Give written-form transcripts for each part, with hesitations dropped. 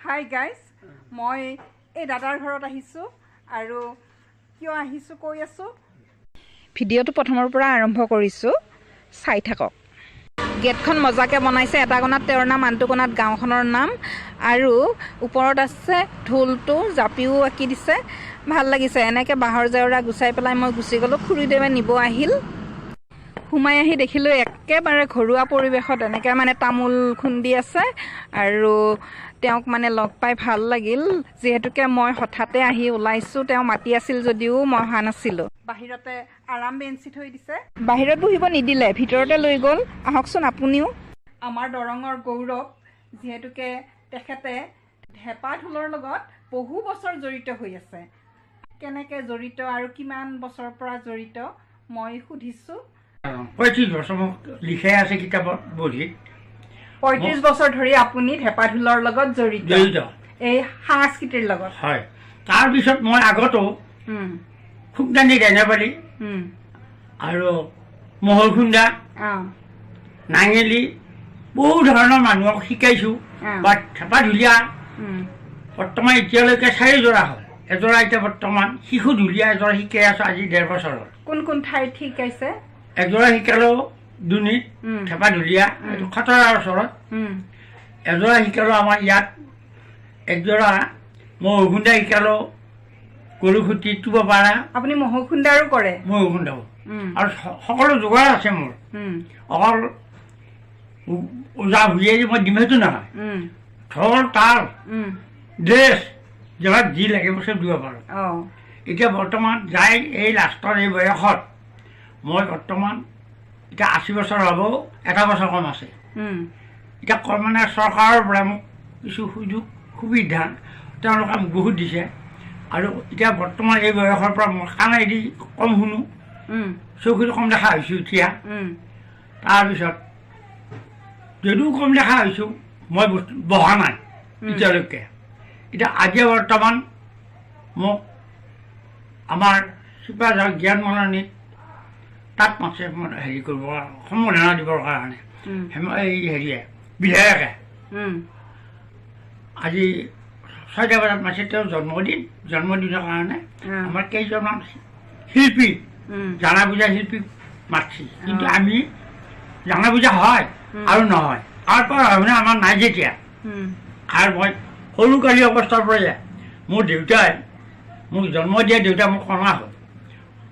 Hi guys, মই এই দাদাৰ ঘৰত আহিছোঁ আৰু কিয় আহিছোঁ কৈ আছোঁ। ভিডিঅ'টো প্ৰথমৰ পৰা আৰম্ভ কৰিছোঁ, চাই থাকক। গেটখন মজাকৈ বনাইছে। এটা কোণাত তেওঁৰ নাম, আনটো কোণাত গাঁওখনৰ নাম আৰু ওপৰত আছে ঢোলটো, জাপিও আঁকি দিছে। ভাল লাগিছে। এনেকৈ বাঁহৰ জেওৰা গুচাই পেলাই মই গুচি গ'লোঁ। খুৰীদেৱে নিব আহিল। সোমাই আহি দেখিলোঁ একেবাৰে ঘৰুৱা পৰিৱেশত এনেকৈ মানে তামোল খুন্দি আছে আৰু তেওঁক মানে লগ পাই ভাল লাগিল। যিহেতুকে মই হঠাতে আহি ওলাইছোঁ, তেওঁ মাতি আছিল যদিও মই অহা নাছিলোঁ। বাহিৰতে আৰাম বেঞ্চি থৈ দিছে। বাহিৰত বহিব নিদিলে, ভিতৰতে লৈ গ'ল। আহকচোন আপুনিও। আমাৰ দৰঙৰ গৌৰৱ, যিহেতুকে তেখেতে ঢেপা ঢোলৰ লগত বহু বছৰ জড়িত হৈ আছে। কেনেকৈ জড়িত আৰু কিমান বছৰৰ পৰা জড়িত মই সুধিছোঁ। 35 বছৰ মোক লিখাই আছে কিতাপত বহীত। 35 বছৰ ধৰি আপুনি ঢেপা ঢোলৰ লগত জড়িত, এই সাংস্কৃতিৰ লগত। হয়। তাৰপিছত মই আগতো খুগদানি গাইনাপালি আৰু মহৰ খুন্দা, নাঙেলি বহু ধৰণৰ মানুহক শিকাইছোঁ। বা ঢেপা ঢুলীয়া বৰ্তমান এতিয়ালৈকে 4 যোৰা হ'ল। এযোৰা এতিয়া বৰ্তমান শিশু ঢুলীয়া এযোৰা শিকাই আছোঁ আজি 1.5 বছৰত। কোন কোন ঠাইত শিকাইছে? এযোৰা শিকালো দুনিত ঢেপা ঢুলীয়া খতৰাৰ ওচৰত। এযোৰা শিকালো আমাৰ ইয়াত। একযোৰা মহৰ খুন্দা শিকালো গৰুখুটি তুব পাৰা। আপুনি মহৰ খুন্দাৰো কৰে? মহৰ খুন্দাও আৰু সকলো যোগাৰ আছে মোৰ। অকল ওজা ভুজিয়াই মই দিম সেইটো নহয়। ঢোল, তাল, ড্ৰেছ জেগাত যি লাগিব চব দিব পাৰোঁ। এতিয়া বৰ্তমান যাই এই লাষ্টৰ এই বয়সত মই বৰ্তমান এতিয়া 80 বছৰ হ'ব, 1 বছৰ কম আছে। এতিয়া মানে চৰকাৰৰ পৰা মোক কিছু সুযোগ সুবিধা তেওঁলোকে মোক বহুত দিছে আৰু এতিয়া বৰ্তমান এই বয়সৰ পৰা মই কাণেদি কম শুনো, চকুত কম দেখা হৈছোঁ এতিয়া। তাৰপিছত যদিও কম দেখা হৈছোঁ, মই বহা নাই এতিয়ালৈকে। এতিয়া আজি বৰ্তমান মোক আমাৰ চিপাঝাৰ জ্ঞান মৰণিত তাত মাছে হেৰি কৰিব সম্বোধনা দিবৰ কাৰণে এই হেৰিয়ে বিধায়কে আজি 6টা বজাত মাছে। তেওঁৰ জন্মদিনৰ কাৰণে আমাৰ কেইজনমান শিল্পী, জানা বুজা শিল্পী মাতছি। কিন্তু আমি জানা বুজা হয় আৰু নহয়, তাৰপৰা ভাৱনা আমাৰ নাই যেতিয়া। আৰু মই সৰুকালী অৱস্থাৰ পৰাই মোৰ দেউতাই মোক জন্ম দিয়া দেউতা মোক কণা হ'ল।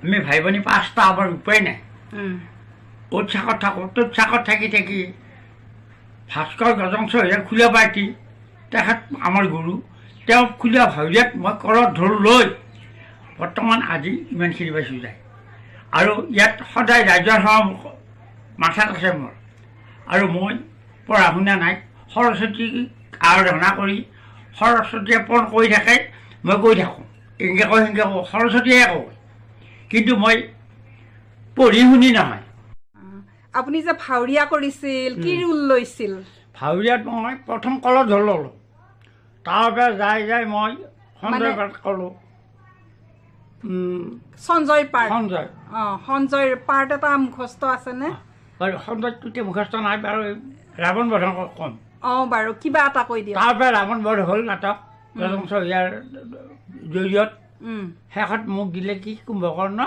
আমি ভাই ভনী 5টা, আমাৰ উপায় নাই। অ'ত চাকত থাকোঁ, ত'ত চাকত থাকি থাকি ভাস্কৰ গজং চহৰীয়া খোলীয়া পাৰ্টি, তেখেত আমাৰ গুৰু, তেওঁ খোলীয়া ভাৱৰীয়াত মই কলত ঢোল লৈ বৰ্তমান আজি ইমানখিনি পাইছোঁ যায়। আৰু ইয়াত সদায় ৰাজ্যৰ সভা মাথাত আছে মোৰ। আৰু মই পঢ়া শুনা নাই, সৰস্বতীক আৰাধনা কৰি সৰস্বতীয়ে পণ কৰি থাকে, মই কৈ থাকোঁ, এনেকৈ কওঁ সেনেকৈ কওঁ, সৰস্বতীয়ে কওঁ, কিন্তু মই পঢ়ি শুনি নহয়। আপুনি যে ভাৱৰীয়া কৰিছিল, কি ৰোল লৈছিল? ভাৱৰীয়াত মই প্ৰথম কলত ঢোল ল'লোঁ। তাৰপৰা যাই মই সঞ্জয় পাঠ ক'লোঁ। সঞ্জয় পাঠ? সঞ্জয়। সঞ্জয়ৰ পাঠ এটা মুখস্থ আছেনে? বাৰু সঞ্জয়টো এতিয়া মুখস্থ নাই বাৰু, ৰাৱণ বধন ক'ম। বাৰু কিবা এটা কৈ দিয়ক। তাৰপৰা ৰাৱণ বধ হ'ল নাটক গজং চহৰীয়াৰ জৰিয়ত। শেষত মোক দিলে কি কুম্ভকৰ্ণ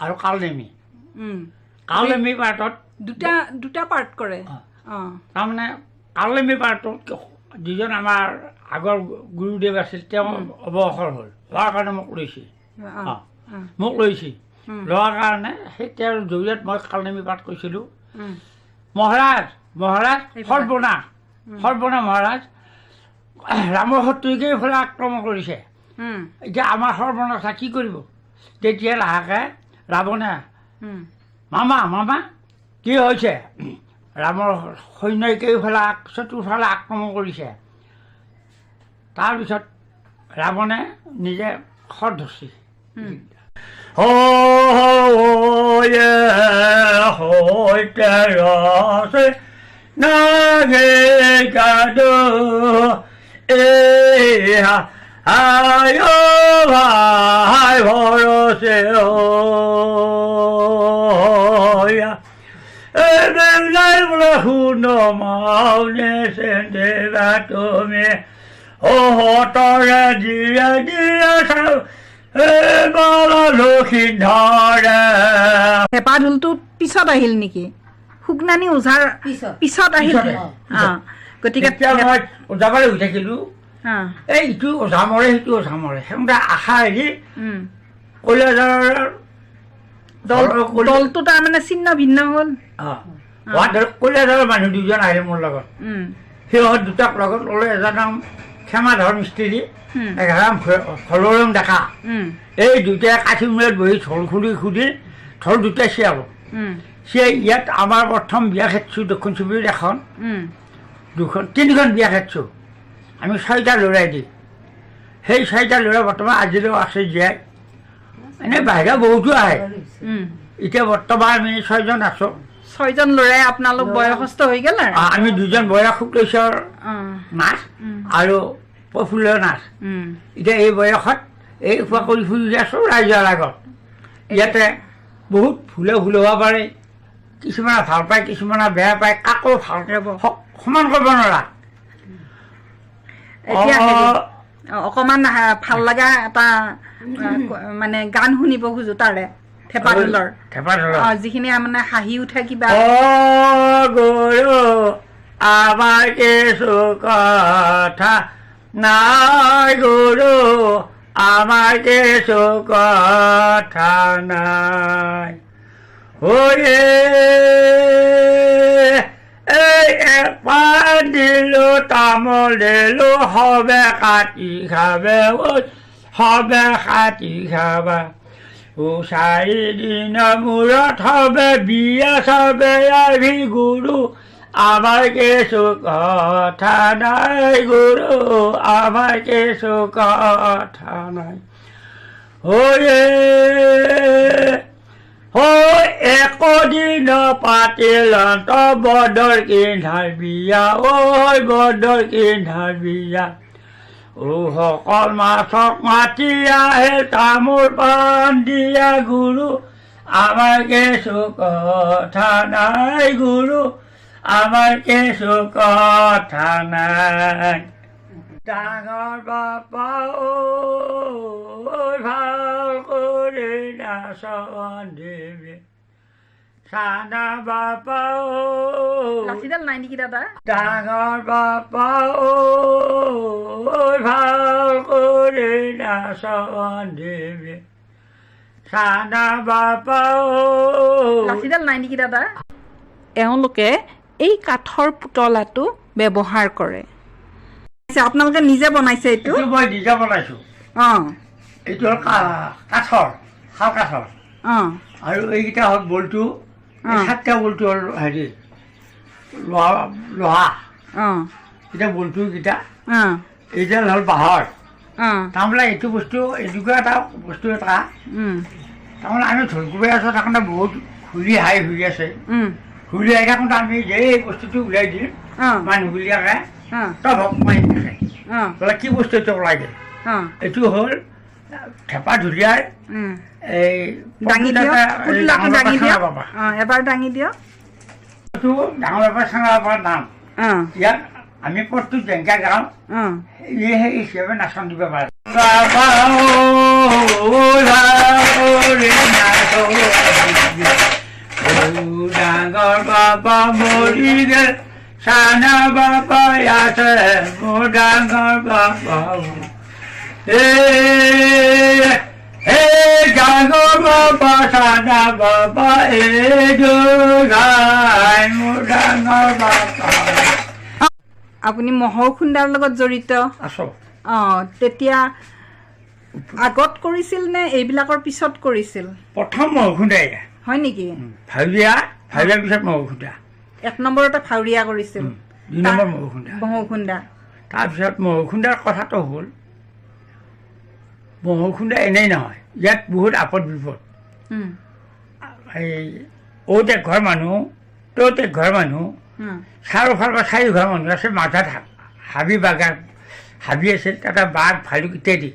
আৰু কালনেমী। কালনেমী পাৰ্টত দুটা পাৰ্ট কৰে। তাৰমানে কালনেমী পাৰ্টত যিজন আমাৰ আগৰ গুৰুদেৱ আছিল তেওঁ অৱসৰ হ'ল, হোৱাৰ কাৰণে মোক লৈছে। লোৱাৰ কাৰণে সেই তেওঁৰ জৰিয়ত মই কালনেমী পাঠ কৈছিলোঁ। মহাৰাজ সৰ্বনা মহাৰাজ, ৰামৰ শত্ৰুকে এইফালে আক্ৰমণ কৰিছে। এতিয়া আমাৰ সৰ্বনাশা কি কৰিব? তেতিয়া লাহেকৈ ৰাৱণে, মামা কি হৈছে? ৰামৰ সৈন্যই কেইফালে চতুৰ্ফালে আক্ৰমণ কৰিছে। তাৰপিছত ৰাৱণে নিজে খৰ ধৰিছে। শুনো মাউনে তুমি তৰে দিয়ে দিয়ে চাওঁ লক্ষী ধৰে। হেঁপা ঢোলটো পিছত আহিল নেকি? সুকনানী ওঝাৰ পিছত আহিল। গতিকে তেতিয়া মই ওজাবাৰে হৈ থাকিলো, অঁ এই ইটো ওঝা মৰে সিটো ওঝা মৰে, সেনেকুৱা আশা হেৰি কলেজৰ দলটো তাৰমানে ছিন্ন ভিন্ন হ'ল। কলেজৰ মানুহ দুজন আহিলে মোৰ লগত, সিহঁত দুটাক লগত ল'লে। এজন নাম ক্ষেমাধৰ মিস্ত্ৰী, এঘাৰ ফলৰম ডেকা। এই দুটাই কাঠি মূৰত বহি ঢোল খুলি ঢোল দুটাই চিয়াব। চিয়াই ইয়াত আমাৰ প্ৰথম বিয়া খেদিছোঁ দক্ষিণ চুবুৰীত এখন, তিনিখন বিয়া খেদিছোঁ আমি 6টা ল'ৰাই দি। সেই 6টা ল'ৰা বৰ্তমান আজিলৈও আছে জীয়াই, এনেই বাহিৰা বহুতো আহে। এতিয়া বৰ্তমান আমি 6জন আছোঁ। 6জন ল'ৰাই আপোনালোক বয়সস্থ হৈ গ'ল আৰু আমি 2জন বয়স শুক্লেশ্বৰ নাচ আৰু প্ৰফুল্লৰ নাচ। এতিয়া এই বয়সত এই উপায় কৰি ফুৰি আছোঁ ৰাইজৰ আগত। ইয়াতে বহুত ভুলে হ'ব পাৰে, কিছুমানে ভাল পায় কিছুমানে বেয়া পায়, কাকো ভাল সমান কৰিব নোৱাৰা। এতিয়া অকণমান ভাল লগা এটা মানে গান শুনিব খোজো তাৰে থেপা ঢোলৰ, যিখিনি মানে হাঁহি উঠে কিবা। গৰু আমাৰ কিছু কথা নাই, গৰু আমাৰ কিছু কথা নাই। এপাৰ দিলো তামোল দিলো, সবে কাটি খাবে, সবে কাটি খাবা। 4দিন মূৰত হবে বিয়া চাবে আহি, গুৰু আমাৰ কিছু কথা নাই, গুৰু আমাৰ কিছু কথা নাই। একদিন পাতিল বদৰ কিন্ধাৰ বিয়া, বদৰ কিন্ধাৰ বিয়া। সকল মাছক মাতি আহে তামোল পাণ দিয়া, গুৰু আমাৰ কিছু কথা নাই, গুৰু আমাৰ কিছু কথা নাই। ডাঙৰ বাপা ভাল কৰি নাচন দেৱে, চানা বাপা লাঠিডাল নাই নেকি দাদা? ডাঙৰ বাপা ভাল কৰি নাচন দেৱে, চানা বাপা লাঠিডাল নাই নেকি দাদা? এওঁলোকে এই কাঠৰ পুতলাটো ব্যৱহাৰ কৰে। আপোনালোকে নিজে বনাইছে এইটো? মই নিজে বনাইছো। এইটো হ'ল কাঠৰ, শাল কাঠৰ। আৰু এইকেইটা হ'ল বলটো, 7টা বলটো হ'ল হেৰি লোহা। এতিয়া বলটো কেইটা এইডাল হ'ল বাঁহৰ। তাৰমানে এইটো বস্তু এনেকুৱা এটা বস্তু এটা, তাৰমানে আমি ঢোল কোবাই আছোঁ থাকোঁতে বহুত ঘূৰি হাই হৈ আছে। ঘূৰি আহি থাকোঁতে আমি যে এই বস্তুটো উলিয়াই দিম মানুহবিলাকে, তই ভক মাৰি থাকে বোলে কি বস্তু এইটো ওলাই দিয়ে। এইটো হ'ল থেপা ঢুলীয়াৰ এই এবাৰ দাঙি দিয়ক। এইটো ডাঙৰ বেপাৰ চাঙৰ বেপাৰ নাম। ইয়াত আমি পদটো যেনেকৈ গাওঁ সেই হিচাপে নাচন দিব পাৰে। ডাঙৰ বাবা মৰি গেল, চানা বাবা আছে, মোৰ ডাঙৰ বাবা। ডাঙৰ বাবা চানা বাবা গাই, মোৰ ডাঙৰ বাবা। আপুনি মহৰ খুন্দাৰ লগত জড়িত আছো। তেতিয়া আগত কৰিছিল নে এইবিলাকৰ পিছত কৰিছিল? প্ৰথম মহৰ খুন্দাই হয় নেকি? ভাৱৰীয়া পিছত মহৰ খুন্দা। 1 নম্বৰতে ভাৱৰীয়া কৰিছিল, 2 নম্বৰ মহৰ খুন্দা। মহৰ খুন্দা। তাৰপিছত মহৰ খুন্দাৰ কথাটো হ'ল, মহৰ খুন্দা এনেই নহয়, ইয়াত বহুত আপদ বিপদ। এই অ'ত এঘৰ মানুহ, ত'ত এঘৰ মানুহ, চাৰিওফালৰ পৰা 4 ঘৰ মানুহ আছে, মাজত হাবি বাগান হাবি আছিল, তাতে বাঘ ভালুক ইত্যাদি।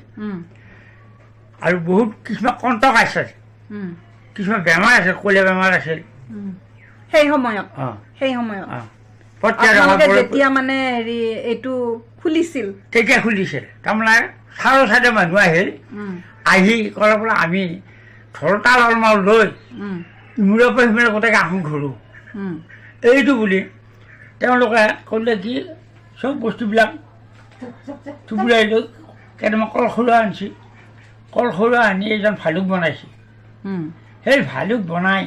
আৰু বহুত কিছুমান কণ্টক আছে, কিছুমান বেমাৰ আছে, কলীয়া বেমাৰ আছিল সেই সময়ত। যেতিয়া মানে হেৰি এইটো খুলিছিল তেতিয়া খুলিছিল তাৰমানে চাৰো চাইডে মানুহ আহিল আহি ক'লে বোলে আমি ধৰতাল অলমাল লৈ ইমূৰৰ পৰা সিমূৰে গোটেই আহোঁ ঘূৰোঁ এইটো বুলি তেওঁলোকে ক'লে কি চব বস্তুবিলাক টুকুৰাই লৈ কেইটামান কল খৰুৱা আনিছে কল খৰুৱা আনি এজন ভালুক বনাইছে সেই ভালুক বনাই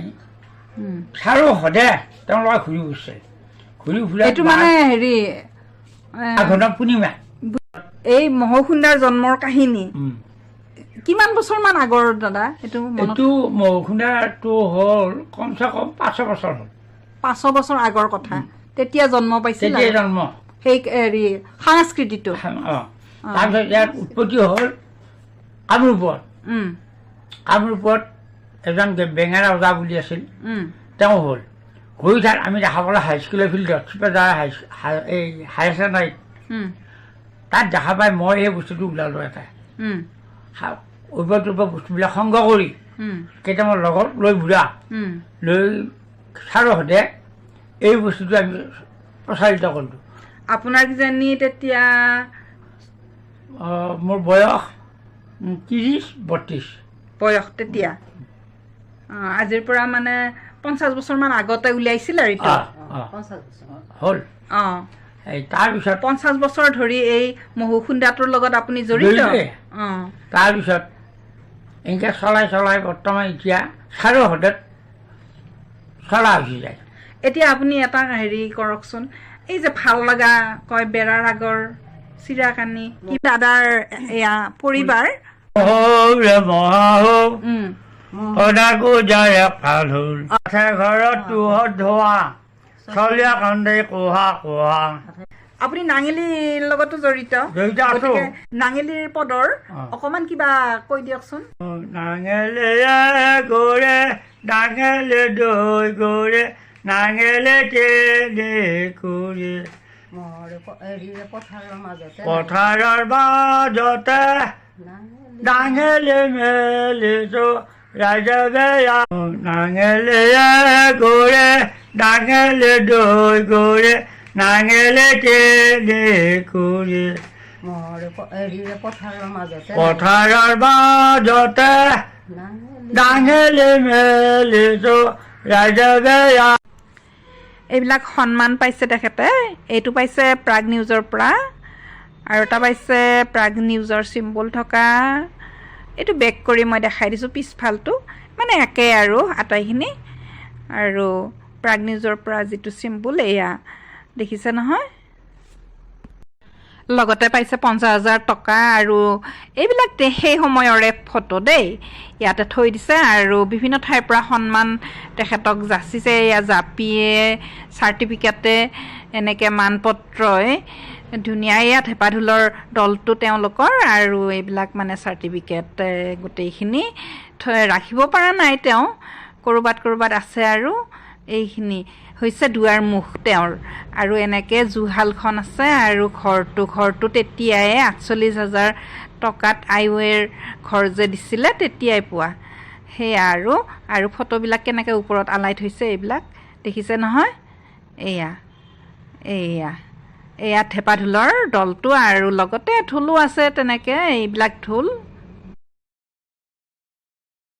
চাৰো সদে তেওঁলোকে ঘূৰি ফুৰিছে ঘূৰি ফুৰা মানে হেৰি আঘোণ পূৰ্ণিমা এই মহৌসুন্দাৰ জন্মৰ কাহিনী কিমান বছৰমান আগৰ দাদা এইটো মহৌসুন্দাৰটো হ'ল কমচে কম 500 বছৰ হ'ল 500 বছৰ আগৰ কথা তেতিয়া জন্ম পাইছিল জন্ম সেই হেৰি সংস্কৃতিটো তাৰপিছত ইয়াৰ উৎপত্তি হ'ল কামৰূপত এজন বেঙেনা ৰজা বুলি আছিল তেওঁ হ'ল হৈ থাক আমি দেখা পালোঁ হাইস্কুলৰ ফিল্ডত এই হায়াৰ ছেকেণ্ডাৰীত তাত দেখা পাই মই এই বস্তুটো ওলালোঁ এটা ওপৰ বস্তুবিলাক সংগ্ৰহ কৰি কেইটামান লগত লৈ বুঢ়া লৈ চাৰো সদে এই বস্তুটো আমি প্ৰচাৰিত কৰিলোঁ আপোনাৰ কিজানি তেতিয়া মোৰ বয়স 30-32 বয়স তেতিয়া আজিৰ পৰা মানে 50 বছৰমান আগতে উলিয়াইছিল আৰু এইটো হ'ল তাৰপিছত 50 বছৰ ধৰি এই মহৌসুন্দাটোৰ লগত আপুনি জড়িত তাৰপিছত এনেকৈ চলাই বৰ্তমান এতিয়া চাৰো সদত চলা হৈছে যায় এতিয়া আপুনি এটা হেৰি কৰকচোন এই যে ভাল লগা কয় বেৰাৰ আগৰ চিৰাকানি কি দাদাৰ এয়া পৰিবাৰ সদাকো যায় ভাল হ'ল ঘৰত তোহত ধোৱা চলিয়া কান্দে কোহা কোহা আপুনি নাঙেলিৰ লগতো জড়িত নাঙেলিৰ পদৰ অকমান কিবা কৈ দিয়কচোন নাঙেলে গৰে নাঙেলে দৈ গৰে নাঙেলে তেনে কৰি পথাৰৰ মাজতে নাঙেলে মেলিছো ৰাজবে নাঙেলে গৰে নাঙেলে দৈ গৰে নাঙেলে তেনে কৰি পথাৰৰ মাজতে নাঙেলে মেলিছো ৰাজবে এইবিলাক সন্মান পাইছে তেখেতে এইটো পাইছে প্ৰাগ নিউজৰ পৰা আৰু এটা পাইছে প্ৰাগ নিউজৰ চিম্বল থকা এইটো বেক কৰি মই দেখাই দিছোঁ পিছফালটো মানে একে আৰু আটাইখিনি আৰু প্ৰাগ নিউজৰ পৰা যিটো চিম্বল এয়া দেখিছে নহয় লগতে পাইছে 50,000 টকা আৰু এইবিলাক সেই সময়ৰে ফটো দেই ইয়াতে থৈ দিছে আৰু বিভিন্ন ঠাইৰ পৰা সন্মান তেখেতক যাচিছে এয়া জাপিয়ে চাৰ্টিফিকেটে এনেকৈ মানপত্ৰই ধুনীয়া ইয়াত হেঁপাঢোলৰ দলটো তেওঁলোকৰ আৰু এইবিলাক মানে চাৰ্টিফিকেট গোটেইখিনি ৰাখিব পৰা নাই তেওঁ ক'ৰবাত আছে আৰু এইখিনি হৈছে দুৱাৰ মুখ তেওঁৰ আৰু এনেকৈ জুহালখন আছে আৰু ঘৰটো তেতিয়াই 48,000 টকাত আইৱেৰ ঘৰ যে দিছিলে তেতিয়াই পোৱা সেয়া আৰু ফটোবিলাক কেনেকৈ ওপৰত আলাই থৈছে এইবিলাক দেখিছে নহয় এয়া হেঁপাঢোলৰ দলটো আৰু লগতে ঢোলো আছে তেনেকৈ এইবিলাক ঢোল